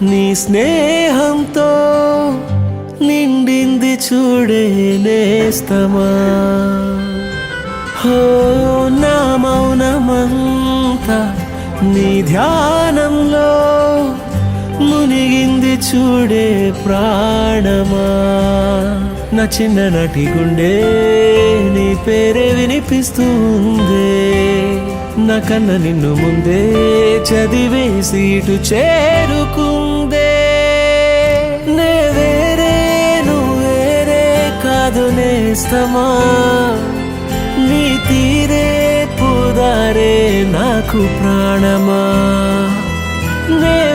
నీ స్నేహంతో నిండింది చూడే నేస్తమా. హో నా మౌనమంతా నీ ధ్యానంలో మునిగింది చూడే ప్రాణమా. నా చిన్ననాటి గుండె నీ పేరే వినిపిస్తుంది. నా కన్న నిన్ను ముందే చదివేసి ఇటు చేరుకుందే. నే వేరే నువ్వు వేరే కాదు నేస్తమా. నీ తీరే పుదారే నాకు ప్రాణమా. నే